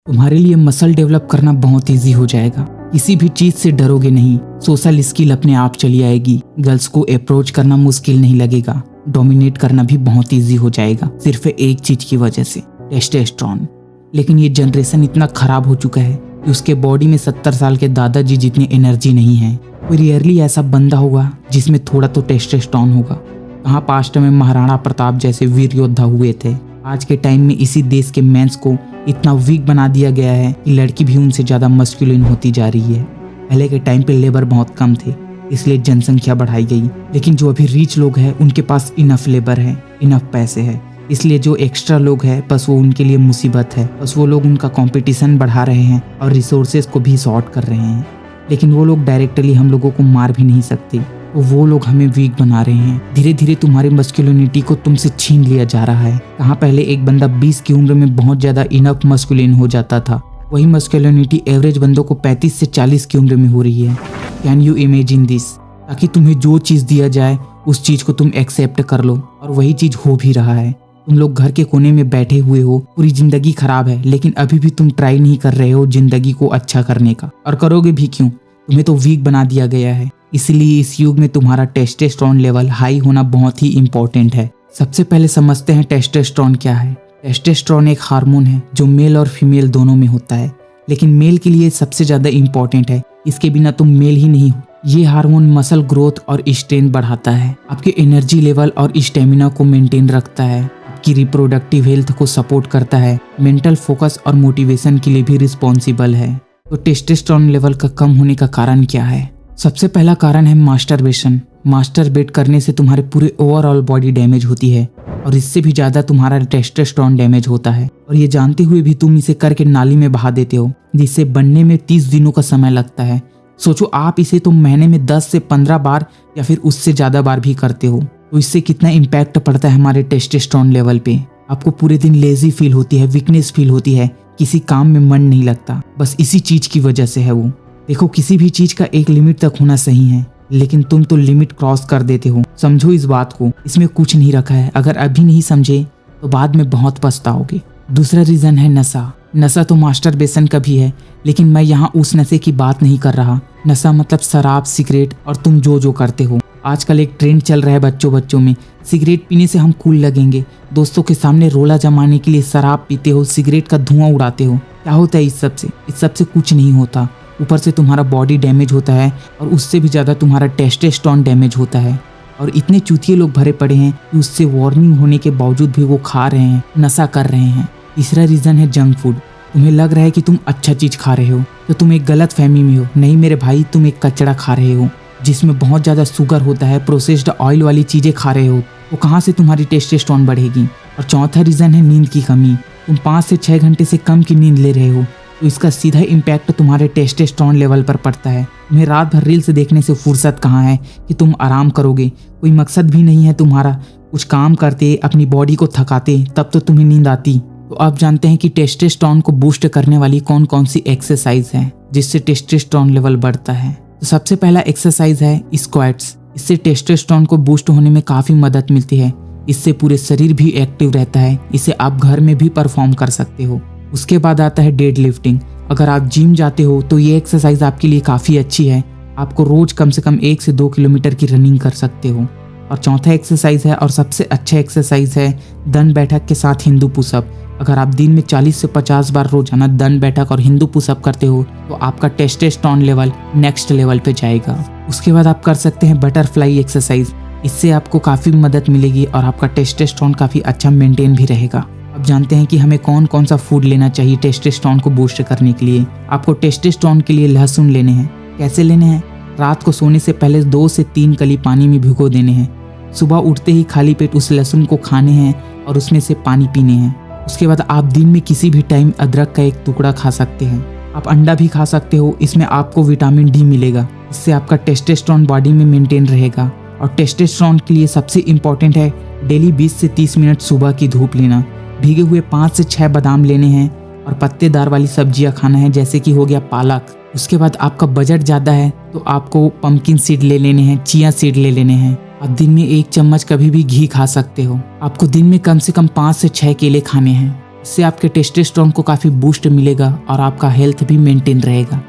तुम्हारे लिए muscle develop करना बहुत इजी हो जाएगा। किसी भी चीज से डरोगे नहीं। सोशल स्किल अपने आप चली आएगी। गर्ल्स को अप्रोच करना मुश्किल नहीं लगेगा। डोमिनेट करना भी बहुत इजी हो जाएगा सिर्फ एक चीज की वजह से, टेस्टोस्टेरोन। लेकिन ये जनरेशन इतना खराब हो चुका है कि उसके बॉडी में 70 साल के दादाजी जितनी एनर्जी नहीं है। कोई रेयरली ऐसा बंदा होगा जिसमें थोड़ा तो टेस्टोस्टेरोन होगा। कहाँ पास्ट में महाराणा प्रताप जैसे वीर योद्धा हुए थे। आज के टाइम में इसी देश के मेंस को इतना वीक बना दिया गया है कि लड़की भी उनसे ज़्यादा मस्कुलिन होती जा रही है। पहले के टाइम पे लेबर बहुत कम थे, इसलिए जनसंख्या बढ़ाई गई। लेकिन जो अभी रिच लोग हैं उनके पास इनफ लेबर है, इनफ पैसे है, इसलिए जो एक्स्ट्रा लोग हैं बस वो उनके लिए मुसीबत है। बस वो लोग उनका कंपटीशन बढ़ा रहे हैं और रिसोर्सेज को भी शॉर्ट कर रहे हैं। लेकिन वो लोग डायरेक्टली हम लोगों को मार भी नहीं सकते, तो वो लोग हमें वीक बना रहे हैं। धीरे धीरे तुम्हारी मस्कुलिनिटी को तुमसे छीन लिया जा रहा है। कहाँ पहले एक बंदा 20 की उम्र में बहुत ज़्यादा इनफ मस्कुलिन हो जाता था, वही मस्कुलिनिटी एवरेज बंदों को 35 से 40 की उम्र में हो रही है। Can you imagine this? ताकि तुम्हें जो चीज़ दिया जाए उस चीज़ को तुम एक्सेप्ट कर लो, और वही चीज़ हो भी रहा है। तुम लोग घर के कोने में बैठे हुए हो, पूरी जिंदगी खराब है, लेकिन अभी भी तुम ट्राई नहीं कर रहे हो जिंदगी को अच्छा करने का। और करोगे भी क्यों? तुम्हें तो वीक बना दिया गया है। इसलिए इस युग में तुम्हारा टेस्टोस्टेरोन लेवल हाई होना बहुत ही इम्पोर्टेंट है। सबसे पहले समझते हैं टेस्टोस्टेरोन क्या है। टेस्टोस्टेरोन एक हार्मोन है जो मेल और फीमेल दोनों में होता है, लेकिन मेल के लिए सबसे ज़्यादा इम्पोर्टेंट है। इसके बिना तुम मेल ही नहीं हो। ये हार्मोन मसल ग्रोथ और स्ट्रेंथ बढ़ाता है, आपके एनर्जी लेवल और स्टेमिना को मेंटेन रखता है, आपकी रिप्रोडक्टिव हेल्थ को सपोर्ट करता है, मेंटल फोकस और मोटिवेशन के लिए भी रिस्पॉन्सिबल है। तो टेस्टोस्टेरोन लेवल का कम होने का कारण क्या है? सबसे पहला कारण है मास्टरबेशन। मास्टरबेट करने से तुम्हारे पूरे ओवरऑल बॉडी डैमेज होती है, और इससे भी ज़्यादा तुम्हारा टेस्टोस्टेरोन डैमेज होता है। और ये जानते हुए भी तुम इसे करके नाली में बहा देते हो, जिससे बनने में 30 दिनों का समय लगता है। सोचो आप इसे तुम महीने में 10 से 15 बार या फिर उससे ज़्यादा बार भी करते हो, तो इससे कितना इम्पैक्ट पड़ता है हमारे टेस्टोस्टेरोन लेवल पे। आपको पूरे दिन लेजी फील होती है, वीकनेस फील होती है, किसी काम में मन नहीं लगता। बस इसी चीज़ की वजह से है वो। देखो, किसी भी चीज का एक लिमिट तक होना सही है, लेकिन तुम तो लिमिट क्रॉस कर देते हो। समझो इस बात को, इसमें कुछ नहीं रखा है। अगर अभी नहीं समझे तो बाद में बहुत पछताओगे। दूसरा रीजन है नशा। नशा तो मास्टरबेशन का भी है, लेकिन मैं यहाँ उस नशे की बात नहीं कर रहा। नशा मतलब शराब, सिगरेट और तुम जो करते हो। आजकल एक ट्रेंड चल रहा है बच्चों में, सिगरेट पीने से हम कूल लगेंगे। दोस्तों के सामने रोला जमाने के लिए शराब पीते हो, सिगरेट का धुआं उड़ाते हो। क्या होता है इस सब से? इस सब से कुछ नहीं होता। ऊपर से तुम्हारा बॉडी डैमेज होता है, और उससे भी ज़्यादा तुम्हारा टेस्टोस्टेरोन डैमेज होता है। और इतने चूतिए लोग भरे पड़े हैं कि उससे वार्निंग होने के बावजूद भी वो खा रहे हैं, नशा कर रहे हैं। तीसरा रीज़न है जंक फूड। तुम्हें लग रहा है कि तुम अच्छा चीज़ खा रहे हो, तो तुम एक गलत फहमी में हो। नहीं मेरे भाई, तुम एक कचड़ा खा रहे हो जिसमें बहुत ज़्यादा शुगर होता है, प्रोसेस्ड ऑयल वाली चीज़ें खा रहे हो। तो कहाँ से तुम्हारी टेस्टोस्टेरोन बढ़ेगी? और चौथा रीज़न है नींद की कमी। तुम 5 से 6 घंटे से कम की नींद ले रहे हो, तो इसका सीधा इम्पैक्ट तुम्हारे टेस्टोस्टेरोन लेवल पर पड़ता है। तुम्हें रात भर रील्स देखने से फुर्सत कहाँ है कि तुम आराम करोगे? कोई मकसद भी नहीं है तुम्हारा। कुछ काम करते, अपनी बॉडी को थकाते, तब तो तुम्हें नींद आती। तो आप जानते हैं कि टेस्टोस्टेरोन को बूस्ट करने वाली कौन कौन सी एक्सरसाइज है जिससे टेस्टोस्टेरोन लेवल बढ़ता है? तो सबसे पहला एक्सरसाइज है स्क्वाट्स। इससे टेस्टोस्टेरोन को बूस्ट होने में काफ़ी मदद मिलती है। इससे पूरे शरीर भी एक्टिव रहता है। इसे आप घर में भी परफॉर्म कर सकते हो। उसके बाद आता है डेड लिफ्टिंग। अगर आप जिम जाते हो तो ये एक्सरसाइज आपके लिए काफ़ी अच्छी है। आपको रोज कम से कम 1 से 2 किलोमीटर की रनिंग कर सकते हो। और चौथा एक्सरसाइज है और सबसे अच्छा एक्सरसाइज है दंड बैठक के साथ हिंदू पुशअप। अगर आप दिन में 40 से 50 बार रोजाना दंड बैठक और हिंदू पुशअप करते हो तो आपका टेस्टोस्टेरोन लेवल नेक्स्ट लेवल पे जाएगा। उसके बाद आप कर सकते हैं बटरफ्लाई एक्सरसाइज। इससे आपको काफ़ी मदद मिलेगी और आपका टेस्टोस्टेरोन काफ़ी अच्छा मेंटेन भी रहेगा। अब जानते हैं कि हमें कौन कौन सा फूड लेना चाहिए टेस्टोस्टेरोन को बूस्ट करने के लिए। आपको टेस्टोस्टेरोन के लिए लहसुन लेने हैं। कैसे लेने हैं? रात को सोने से पहले 2 से 3 कली पानी में भिगो देने हैं। सुबह उठते ही खाली पेट उस लहसुन को खाने हैं और उसमें से पानी पीने हैं। उसके बाद आप दिन में किसी भी टाइम अदरक का एक टुकड़ा खा सकते हैं। आप अंडा भी खा सकते हो, इसमें आपको विटामिन डी मिलेगा। इससे आपका टेस्टोस्टेरोन बॉडी में मेंटेन रहेगा। और टेस्टोस्टेरोन के लिए सबसे इम्पॉर्टेंट है डेली 20 से 30 मिनट सुबह की धूप लेना। भीगे हुए 5 से 6 बादाम लेने हैं और पत्तेदार वाली सब्जियां खाना है, जैसे कि हो गया पालक। उसके बाद आपका बजट ज़्यादा है तो आपको पंपकिन सीड ले लेने हैं, चिया सीड ले लेने हैं। आप दिन में 1 चम्मच कभी भी घी खा सकते हो। आपको दिन में कम से कम 5 से 6 केले खाने हैं। इससे आपके टेस्टोस्टेरोन को काफी बूस्ट मिलेगा और आपका हेल्थ भी मेंटेन रहेगा।